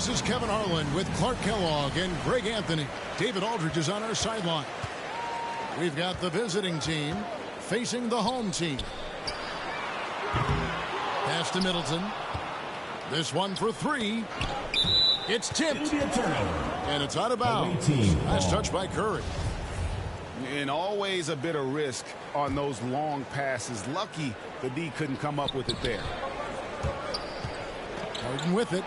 This is Kevin Harlan with Clark Kellogg and Greg Anthony. David Aldridge is on our sideline. We've got the visiting team facing the home team. Pass to Middleton. This one for three. It's tipped. And it's out of bounds. Nice touch by Curry. And always a bit of risk on those long passes. Lucky the D couldn't come up with it there. Harden with it.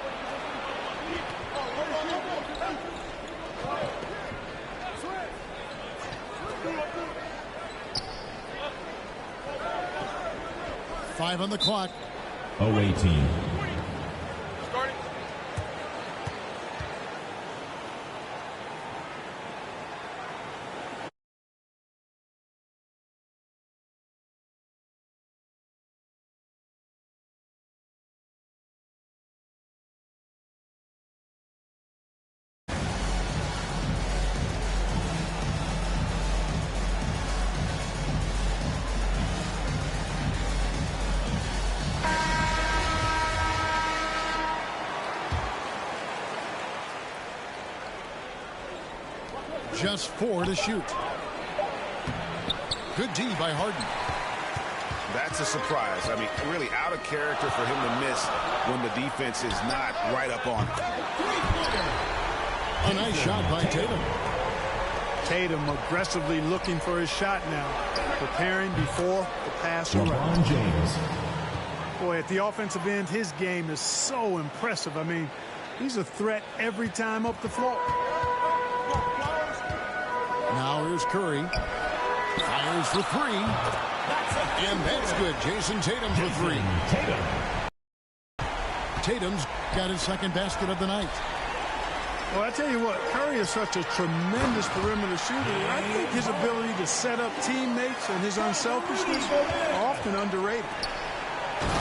Five on the clock. Away team. Just 4 to shoot. Good D by Harden. That's a surprise. I mean, really out of character for him to miss when the defense is not right up on him. A nice shot by Tatum. Tatum aggressively looking for his shot now. Preparing before the pass around. LeBron James. Boy, at the offensive end, his game is so impressive. I mean, he's a threat every time up the floor. Now here's Curry. Fires for three. And that's good. Jason Tatum for three. Tatum's got his second basket of the night. Well, I tell you what, Curry is such a tremendous perimeter shooter. I think his ability to set up teammates and his unselfishness are often underrated.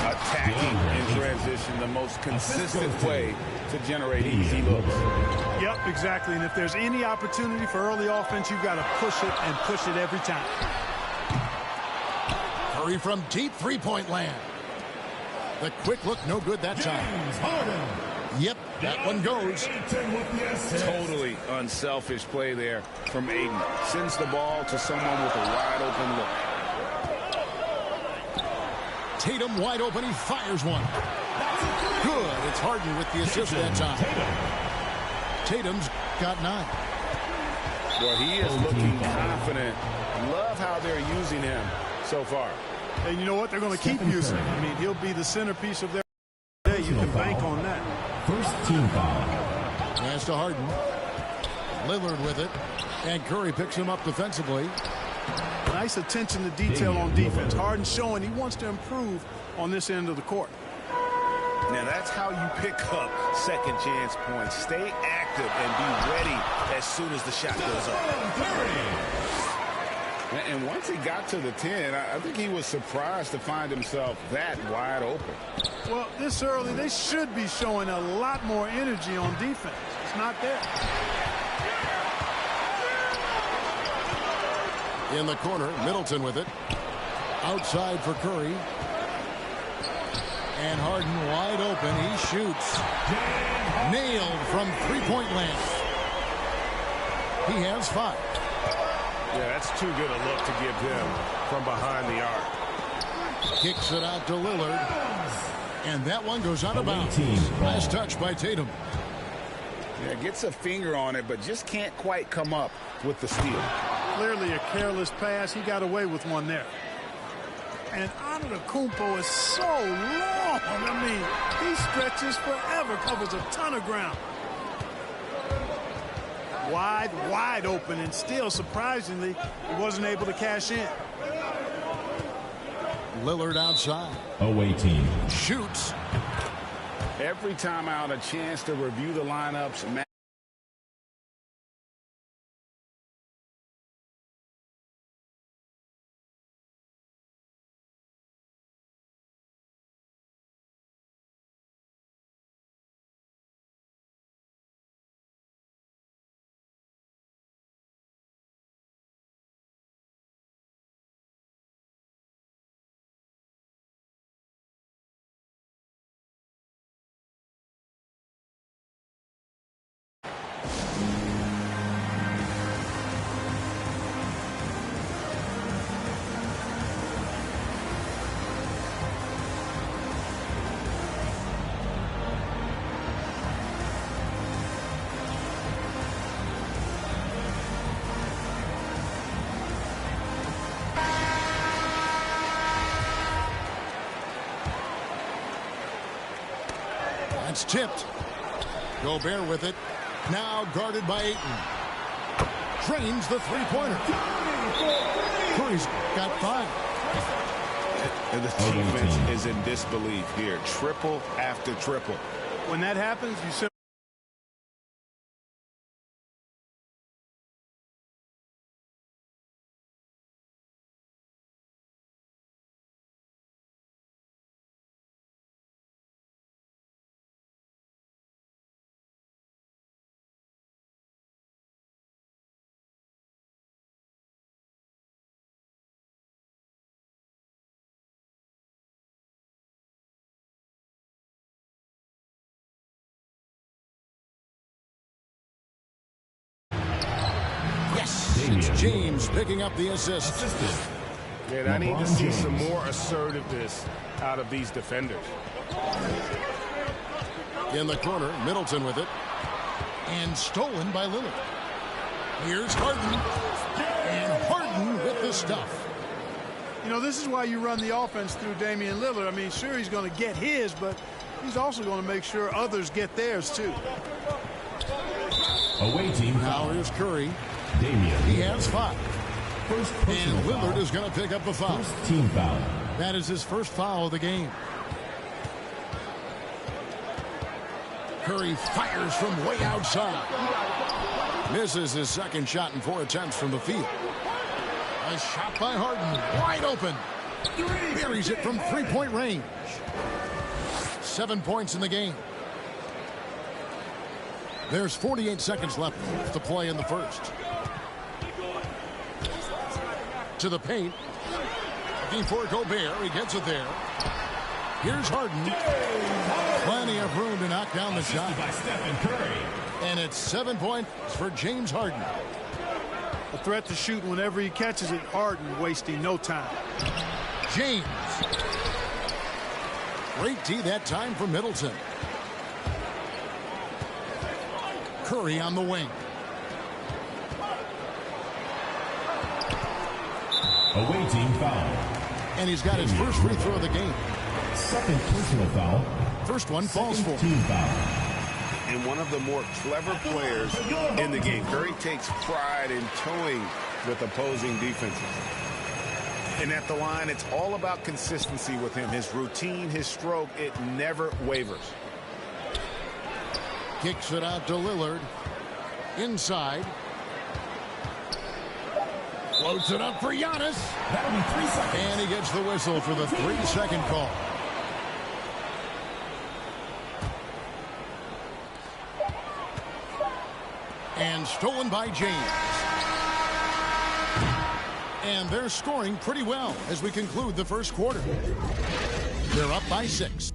Attacking in transition, the most consistent way to generate easy looks. Yep, exactly. And if there's any opportunity for early offense, you've got to push it and push it every time. Curry from deep three-point land. The quick look, no good that time. Yep, that one goes. Totally unselfish play there from Aiden. Sends the ball to someone with a wide open look. Tatum wide open. He fires one. Good. It's Harden with the assist that time. Tatum's got 9. Well, he is looking confident. Love how they're using him so far. And you know what? They're going to keep using him. I mean, he'll be the centerpiece of their day. You can bank on that. First team foul. Pass to Harden. Lillard with it. And Curry picks him up defensively. Nice attention to detail on defense. Harden showing he wants to improve on this end of the court. Now that's how you pick up second chance points. Stay active and be ready as soon as the shot goes up. And once he got to the 10, I think he was surprised to find himself that wide open. Well, this early, they should be showing a lot more energy on defense. It's not there. In the corner, Middleton with it. Outside for Curry. And Harden wide open. He shoots. Nailed from three-point land. He has 5. Yeah, that's too good a look to give him from behind the arc. Kicks it out to Lillard. And that one goes out of bounds. Last touch by Tatum. Yeah, gets a finger on it, but just can't quite come up with the steal. Clearly a careless pass. He got away with one there. And Antetokounmpo is so long. I mean, he stretches forever, covers a ton of ground. Wide open, and still, surprisingly, he wasn't able to cash in. Lillard outside. Away team. Shoots. Every time out, a chance to review the lineups. It's tipped. Gobert with it. Now guarded by Ayton. Drains the three-pointer. Curry's got 5. And the defense is in disbelief here. Triple after triple. When that happens, you simply It's James picking up the assist. Man, I need to see some more assertiveness out of these defenders. In the corner, Middleton with it. And stolen by Lillard. Here's Harden. And Harden with the stuff. You know, this is why you run the offense through Damian Lillard. I mean, sure, he's going to get his, but he's also going to make sure others get theirs, too. Away team Now foul. here's Curry. Damian. He has 5. First And personal Lillard foul. is going to pick up the foul. First team foul. That is his first foul of the game. Curry fires from way outside. Misses his second shot in 4 attempts from the field. A shot by Harden. Wide open. Buries it from three-point range. 7 points in the game. There's 48 seconds left to play in the first. To the paint. Looking for Gobert. He gets it there. Here's Harden. Plenty of room to knock down the shot. By Stephen Curry. And it's 7 points for James Harden. A threat to shoot whenever he catches it. Harden wasting no time. James. Great D that time for Middleton. Curry on the wing. Away team foul. And he's got his first free throw of the game. Second personal foul. First one falls for him. Team foul. And one of the more clever players in the game. Curry takes pride in toying with opposing defenses. And at the line, it's all about consistency with him. His routine, his stroke, it never wavers. Kicks it out to Lillard. Inside. Floats it up for Giannis. That'll be 3 seconds. And he gets the whistle for the 3-second call. And stolen by James. And they're scoring pretty well as we conclude the first quarter. They're up by 6.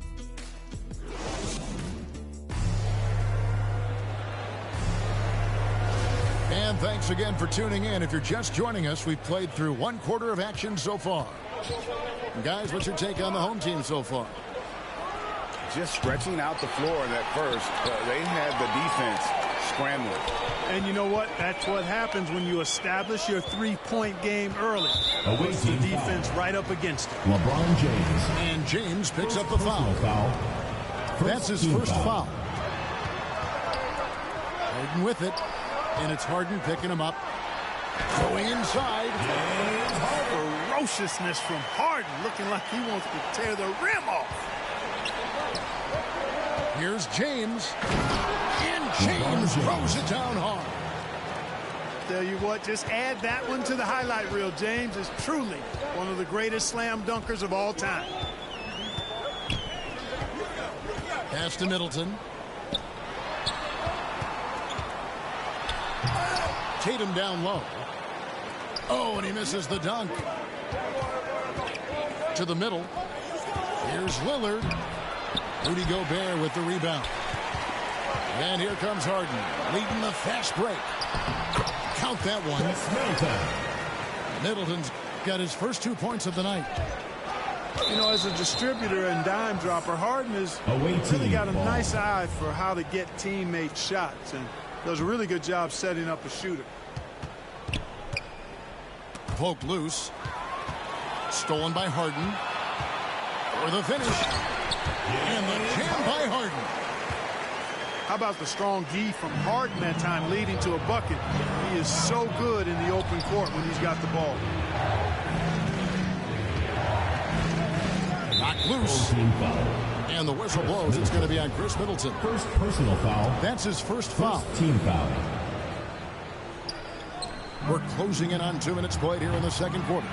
And thanks again for tuning in. If you're just joining us, we've played through 1 quarter of action so far. And guys, what's your take on the home team so far? Just stretching out the floor in that first. They had the defense scrambling. And you know what? That's what happens when you establish your three-point game early. Away Puts the team defense foul. right up against it. LeBron James. And James picks up the Personal foul. foul. That's his team first foul. Harden with it. And it's Harden picking him up. Going inside. Ferociousness from Harden, looking like he wants to tear the rim off. Here's James. And James throws it down hard. Tell you what, just add that one to the highlight reel. James is truly one of the greatest slam dunkers of all time. Pass to Middleton. Tatum down low. Oh, and he misses the dunk. To the middle. Here's Lillard. Rudy Gobert with the rebound. And here comes Harden, leading the fast break. Count that one. Middleton's got his first 2 points of the night. You know, as a distributor and dime dropper, Harden has really got a nice eye for how to get teammate shots and does a really good job setting up a shooter. Poked loose. Stolen by Harden. For the finish. And the jam by Harden. How about the strong D from Harden that time leading to a bucket? He is so good in the open court when he's got the ball. Knocked loose. And the whistle blows. It's going to be on Chris Middleton. First personal foul. That's his first foul. Team foul. We're closing in on 2 minutes played here in the second quarter.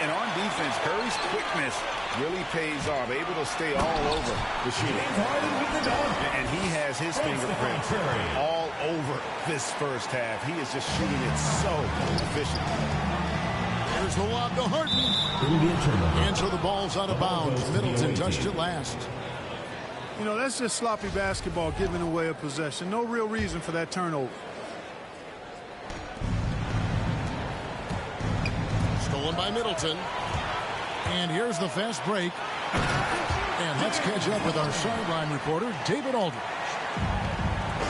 And on defense, Curry's quickness really pays off, able to stay all over the shooting. And he has his fingerprints all over this first half. He is just shooting it so efficient. Here's the lob to Harden. And so the ball's out of bounds. Middleton touched it last. You know, that's just sloppy basketball, giving away a possession. No real reason for that turnover. Stolen by Middleton. And here's the fast break. And let's catch up with our sideline reporter, David Aldridge.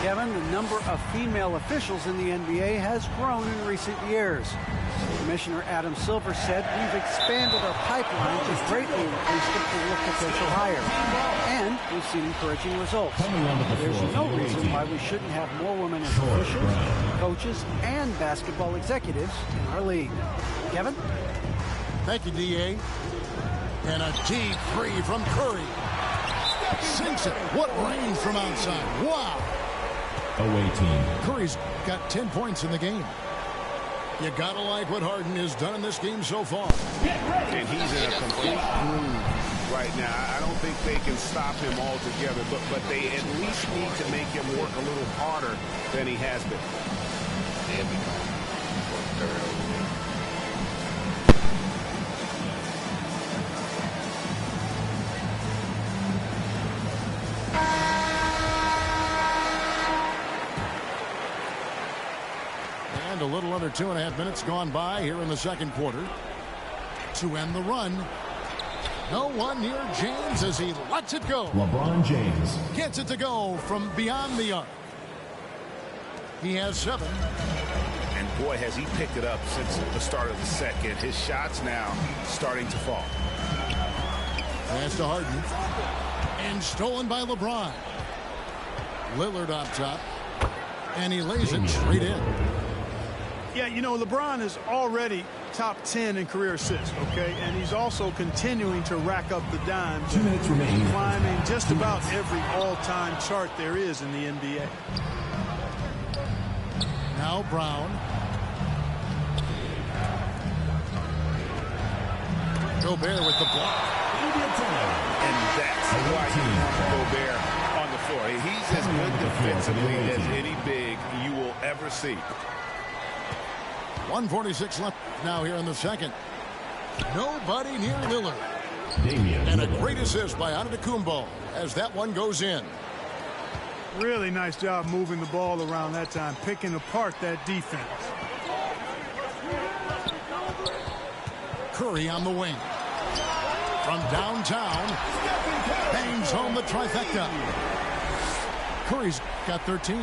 Kevin, the number of female officials in the NBA has grown in recent years. Commissioner Adam Silver said we've expanded our pipeline to greatly increase the pool of potential hires. And we've seen encouraging results. There's no reason why we shouldn't have more women as officials, coaches, and basketball executives in our league. Kevin? Thank you, D.A. And a deep three from Curry. Sinks it. What range from outside. Wow. Away team. Curry's got 10 points in the game. You gotta like what Harden has done in this game so far. And he's in a complete groove right now. I don't think they can stop him altogether, but they at least need to make him work a little harder than he has been. And a little under 2.5 minutes gone by here in the second quarter to end the run. No one near James as he lets it go. LeBron James Gets it to go from beyond the arc. He has 7. And boy, has he picked it up since the start of the second. His shots now starting to fall. Pass to Harden. And stolen by LeBron. Lillard up top. And he lays it straight in. Yeah, you know, LeBron is already top 10 in career assists, okay? And he's also continuing to rack up the dimes. 2 minutes remaining. Climbing just about every all-time chart there is in the NBA. Now Brown. Gobert with the block. And that's why you want Gobert on the floor. He's as good defensively as any big you will ever see. 1:46 left now here in the second. Nobody near Lillard. Damian And a Lillard. great assist by Antetokounmpo as that one goes in. Really nice job moving the ball around that time, picking apart that defense. Curry on the wing. From downtown, bangs home the trifecta. Curry's got 13.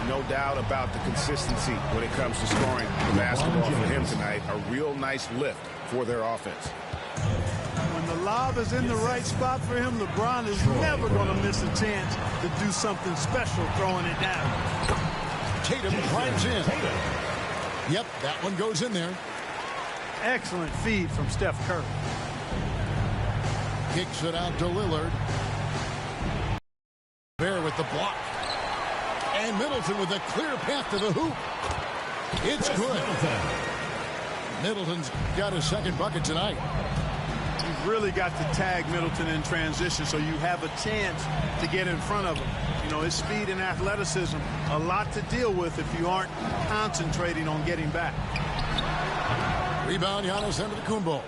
No doubt about the consistency when it comes to scoring the basketball for him tonight. A real nice lift for their offense. When the lob is in the right spot for him, LeBron is never going to miss a chance to do something special throwing it down. Tatum drives in. Yep, that one goes in there. Excellent feed from Steph Curry. Kicks it out to Lillard. Bear with the block. And Middleton with a clear path to the hoop. It's good. Middleton's got his second bucket tonight. You've really got to tag Middleton in transition so you have a chance to get in front of him. You know, his speed and athleticism, a lot to deal with if you aren't concentrating on getting back. Rebound, Giannis Antetokounmpo.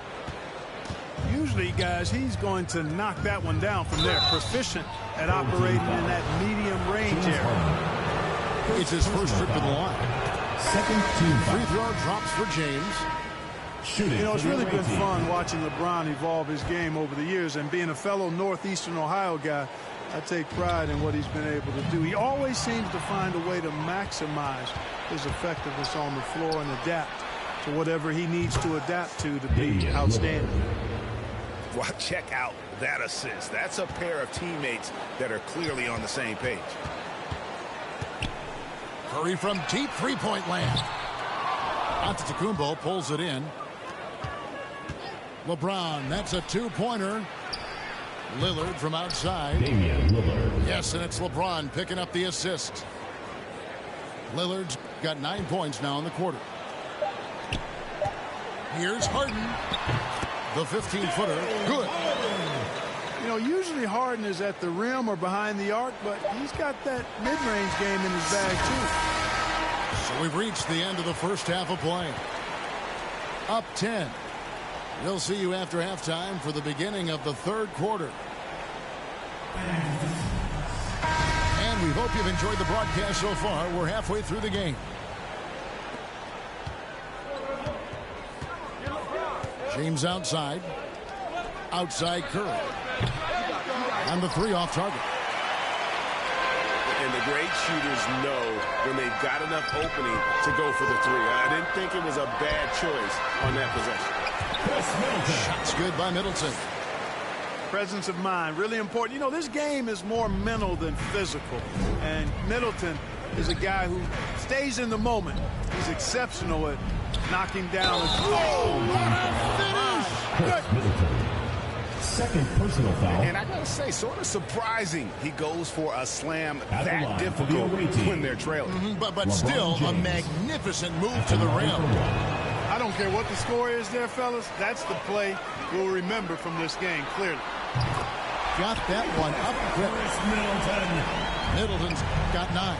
Usually, guys, he's going to knock that one down from there. Proficient at operating in that medium range area. It's his first trip to the line. Second team Free foul. throw drops for James. Shooting. You know, it's for the really away been team. fun watching LeBron evolve his game over the years, and being a fellow Northeastern Ohio guy, I take pride in what he's been able to do. He always seems to find a way to maximize his effectiveness on the floor and adapt to whatever he needs to adapt to be outstanding. Well, check out that assist. That's a pair of teammates that are clearly on the same page. Curry from deep three-point land. Antetokounmpo pulls it in. LeBron, that's a two-pointer. Lillard from outside. Damian Lillard. Yes, and it's LeBron picking up the assist. Lillard's got 9 points now in the quarter. Here's Harden. The 15-footer. Good. You know, usually Harden is at the rim or behind the arc, but he's got that mid-range game in his bag, too. So we've reached the end of the first half of play. Up 10. We'll see you after halftime for the beginning of the third quarter. And we hope you've enjoyed the broadcast so far. We're halfway through the game. James outside. Outside Curry. And the three off target. And the great shooters know when they've got enough opening to go for the three. I didn't think it was a bad choice on that possession. Shots good by Middleton. Presence of mind, really important. You know, this game is more mental than physical. And Middleton is a guy who stays in the moment. He's exceptional at knocking down. Chris Middleton. Second personal foul. And I gotta say, sort of surprising he goes for a slam At the that line for the difficult away team. when they're trailing. But still a magnificent move to the rim. I don't care what the score is there, fellas. That's the play we'll remember from this game, clearly. Got that one up quick. Middleton's got 9.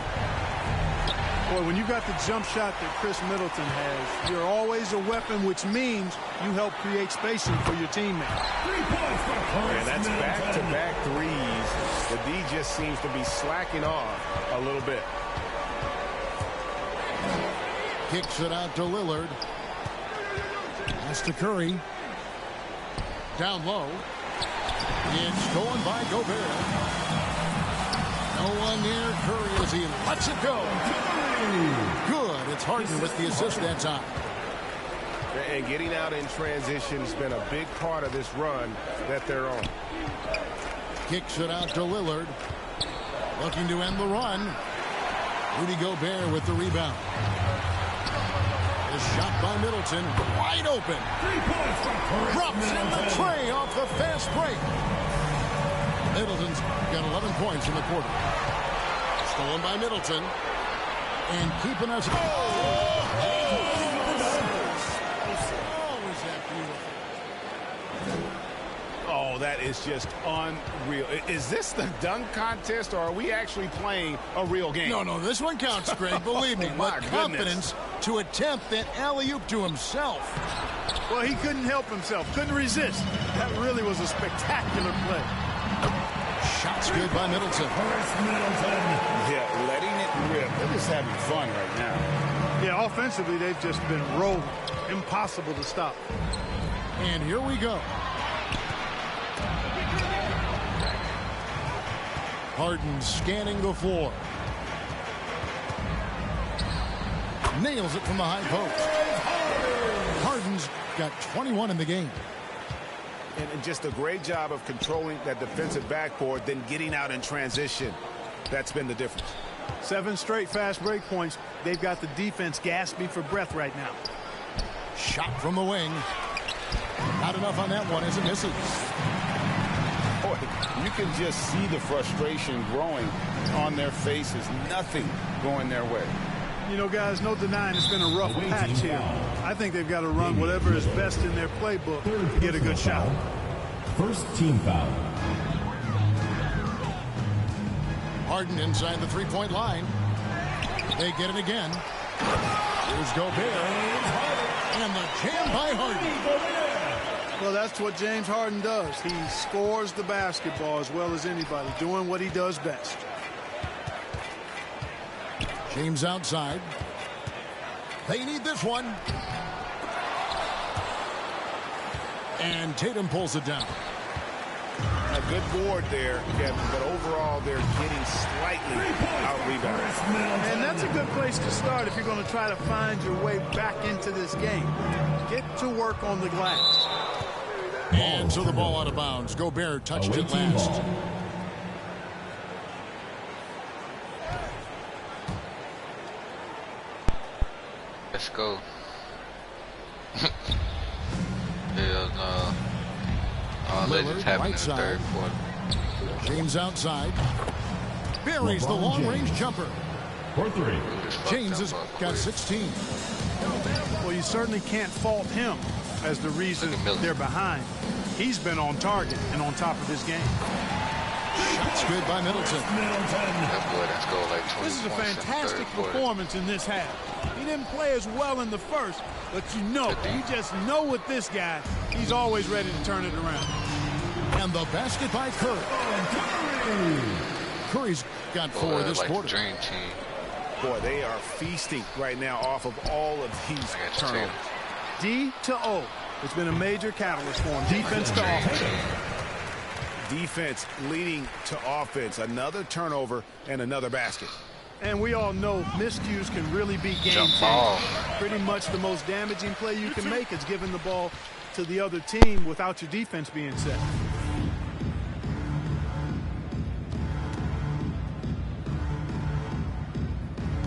Boy, when you got the jump shot that Chris Middleton has, you're always a weapon, which means you help create spacing for your teammates. And that's back-to-back threes. The D just seems to be slacking off a little bit. Kicks it out to Lillard. Pass to Curry. Down low. It's stolen by Gobert. No one near Curry as he lets it go. Good. It's Harden with the assist that time. And getting out in transition has been a big part of this run that they're on. Kicks it out to Lillard. Looking to end the run. Rudy Gobert with the rebound. The shot by Middleton. Wide open. Drops in the tray off the fast break. Middleton's got 11 points in the quarter. Stolen by Middleton. And keeping us... Oh, that is just unreal. Is this the dunk contest, or are we actually playing a real game? No, this one counts, Greg. Believe me. My With confidence to attempt that alley-oop to himself. Well, he couldn't help himself. Couldn't resist. That really was a spectacular play. Shots good by Middleton. Yeah, letting it rip. They're just having fun right now. Yeah, offensively, they've just been rolling. Impossible to stop. And here we go. Harden scanning the floor. Nails it from the high post. Harden's got 21 in the game. And just a great job of controlling that defensive backboard, then getting out in transition. That's been the difference. 7 straight fast break points. They've got the defense gasping for breath right now. Shot from the wing. Not enough on that one as it misses. Boy, you can just see the frustration growing on their faces. Nothing going their way. You know, guys, no denying it's been a rough patch here. I think they've got to run whatever is best in their playbook to get a good shot. First team foul. Harden inside the three-point line. They get it again. Here's Gobert. And the jam by Harden. Well, that's what James Harden does. He scores the basketball as well as anybody, doing what he does best. James outside. They need this one. And Tatum pulls it down. A good board there, Kevin, but overall they're getting slightly out-rebounded. And that's a good place to start if you're going to try to find your way back into this game. Get to work on the glass. And so the ball out of bounds. Gobert touched it last. Ball. Let's go. Hell no. All that just happened in the third quarter. James outside. Buries the long-range jumper. For 3. James has got 16. Well, you certainly can't fault him as the reason they're behind. He's been on target and on top of his game. Shots good by Middleton. That boy, let's go like 20 This is a points fantastic in the third quarter. performance in this half. He didn't play as well in the first, but you just know with this guy, he's always ready to turn it around. And the basket by Curry. Curry's got 4 this like quarter. Dream team. Boy, they are feasting right now off of all of these turnovers. D to O. It's been a major catalyst for him. Defense to offense. Defense leading to offense. Another turnover and another basket. And we all know miscues can really be game Jump ball. changing. Pretty much the most damaging play you can make is giving the ball to the other team without your defense being set.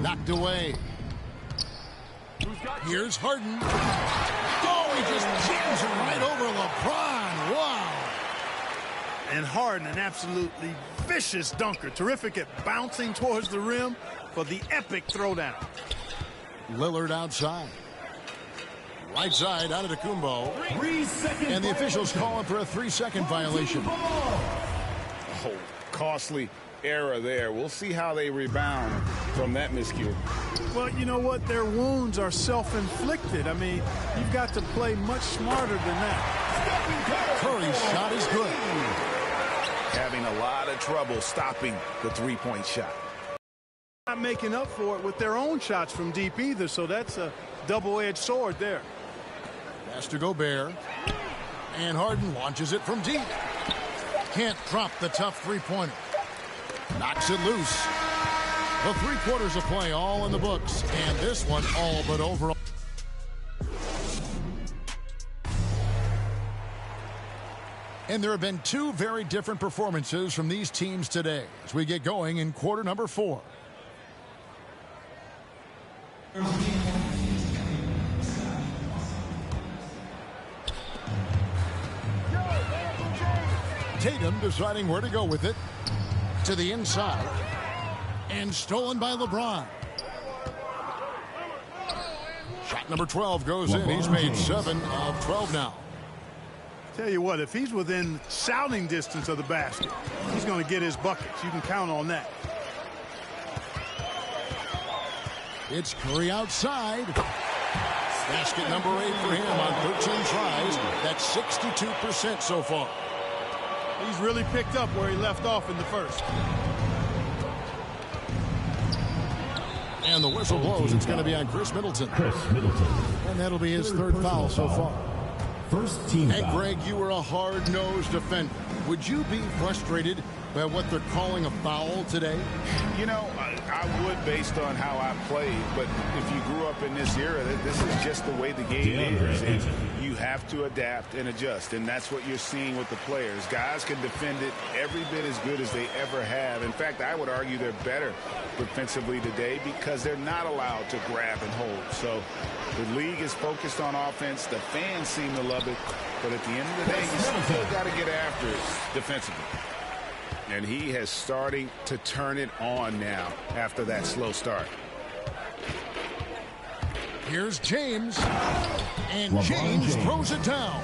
Knocked away. Here's Harden. Oh, he just jams it right over LeBron. Wow. And Harden, an absolutely vicious dunker. Terrific at bouncing towards the rim for the epic throwdown. Lillard outside. Right side out of Kumbo. 3 seconds. And the officials calling for a 3-second violation. Oh, costly error there. We'll see how they rebound from that miscue. Well, you know what? Their wounds are self-inflicted. I mean, you've got to play much smarter than that. Curry's shot is good. Having a lot of trouble stopping the three-point shot. Not making up for it with their own shots from deep either, so that's a double-edged sword there. Pass to Gobert. And Harden launches it from deep. Can't drop the tough three-pointer. Knocks it loose. The 3 quarters of play all in the books. And this one all but over. And there have been 2 very different performances from these teams today as we get going in quarter number 4. Tatum deciding where to go with it. To the inside. And stolen by LeBron. Shot number 12 goes in. He's made 7 of 12 now. Tell you what, if he's within shouting distance of the basket, he's going to get his buckets. You can count on that. It's Curry outside. Basket number 8 for him on 13 tries. That's 62% so far. He's really picked up where he left off in the first. And the whistle blows. It's going to be on Chris Middleton. And that'll be his 3rd foul so far. First team And foul. Greg, you were a hard-nosed defender. Would you be frustrated by what they're calling a foul today? You know, I would based on how I played, but if you grew up in this era, this is just the way the game is. And you have to adapt and adjust, and that's what you're seeing with the players. Guys can defend it every bit as good as they ever have. In fact, I would argue they're better defensively today because they're not allowed to grab and hold. So the league is focused on offense. The fans seem to love it, but at the end of the day, you still got to get after it defensively. And he has starting to turn it on now after that slow start. Here's James. And James throws it down.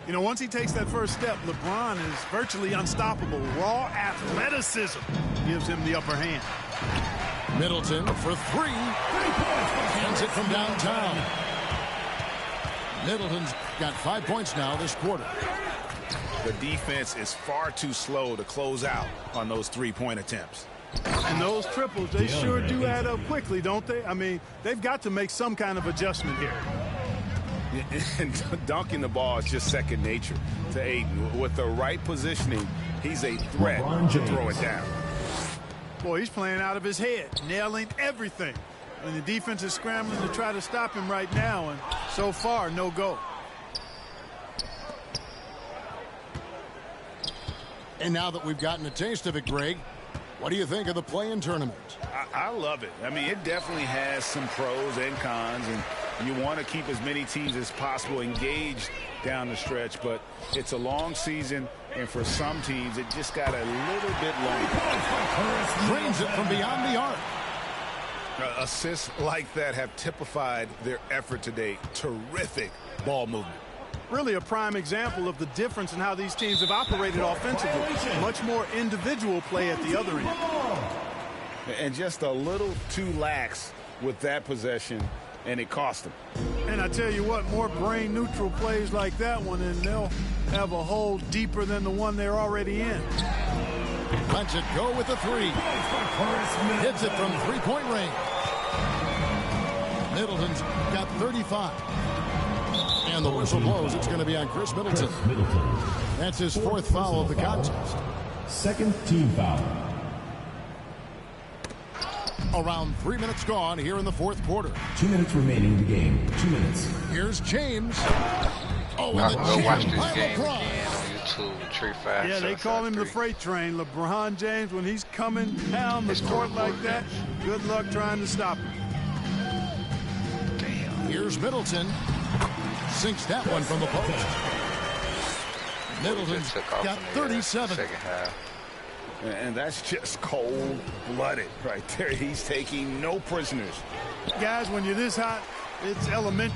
You know, once he takes that first step, LeBron is virtually unstoppable. Raw athleticism gives him the upper hand. Middleton for 3. Hands it from downtown. Middleton's got 5 points now this quarter. The defense is far too slow to close out on those three-point attempts. And those triples, they sure do add up quickly, don't they? I mean, they've got to make some kind of adjustment here. And dunking the ball is just second nature to Ayton. With the right positioning, he's a threat to throw it down. Boy, he's playing out of his head, nailing everything. And the defense is scrambling to try to stop him right now, and so far, no go. And now that we've gotten a taste of it, Greg, what do you think of the play-in tournament? I love it. I mean, it definitely has some pros and cons, and you want to keep as many teams as possible engaged down the stretch, but it's a long season, and for some teams, it just got a little bit longer. Drains it from beyond the arc. Assists like that have typified their effort today. Terrific ball movement. Really a prime example of the difference in how these teams have operated offensively. Much more individual play at the other end. And just a little too lax with that possession, and it cost them. And I tell you what, more brain-neutral plays like that one, and they'll have a hole deeper than the one they're already in. Lets it go with the three. Hits it from three-point range. Middleton's got 35. And the whistle blows. It's going to be on Chris Middleton. That's his fourth foul of the contest. Second team foul. Around 3 minutes gone here in the fourth quarter. 2 minutes remaining in the game. 2 minutes. Here's James. Oh, I and can the go watch jam this by game LeBron. again on YouTube. Tree 5. Yeah, they call him the freight train. LeBron James, when he's coming down the court like that, good luck trying to stop him. Damn. Here's Middleton. Sinks that one from the post. Middleton's got 37. Second half. And that's just cold-blooded right there. He's taking no prisoners. Guys, when you're this hot, it's elementary.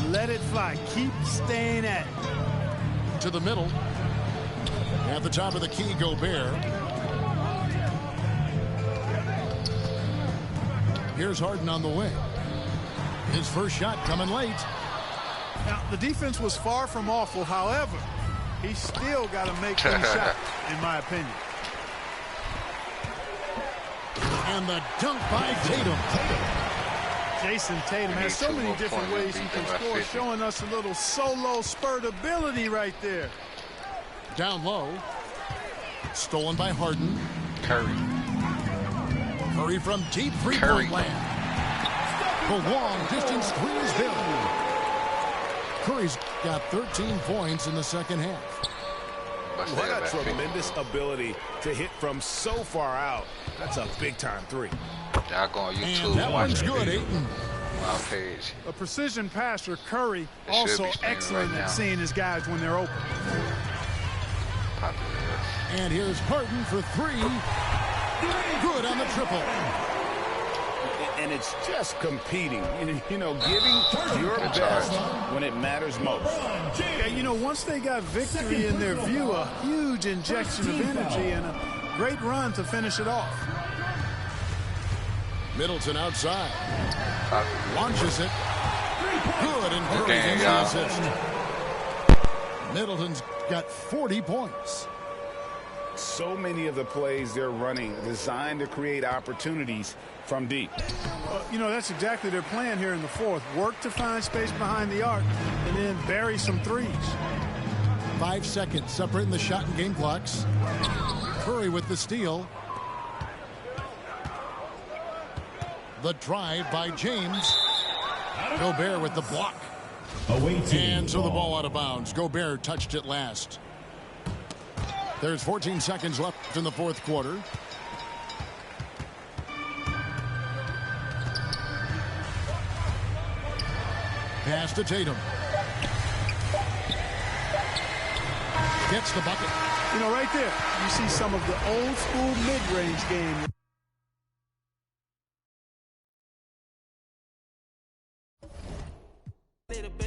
Let it fly. Keep staying at it. To the middle. At the top of the key, Gobert. Here's Harden on the wing. His first shot coming late. Now, the defense was far from awful. However, he's still got to make these shots, in my opinion. And the dunk by Tatum. Jason Tatum has so many different ways he can score, showing us a little solo spurt ability right there. Down low. Stolen by Harden. Curry. Curry from deep three-point land. The long distance three is good. Curry's got 13 points in the second half. What a tremendous ability to hit from so far out. That's a big-time three. Y'all go on YouTube. And that one's good, Ayton. My page. A precision passer, Curry, also excellent at seeing his guys when they're open. And here's Harden for three. Good on the triple. And it's just competing, you know, giving your best when it matters most. Yeah, you know, once they got victory in their view, a huge injection of energy and a great run to finish it off. Middleton outside. Launches it. Good, and Curry gets the assist. Middleton's got 40 points. So many of the plays they're running designed to create opportunities from deep. You know, that's exactly their plan here in the fourth. Work to find space behind the arc and then bury some threes. 5 seconds separating the shot and game clocks. Curry with the steal. The drive by James. Gobert with the block. And so the ball out of bounds. Gobert touched it last. There's 14 seconds left in the fourth quarter. Pass to Tatum. Gets the bucket. You know, right there, you see some of the old school mid-range game. Little bit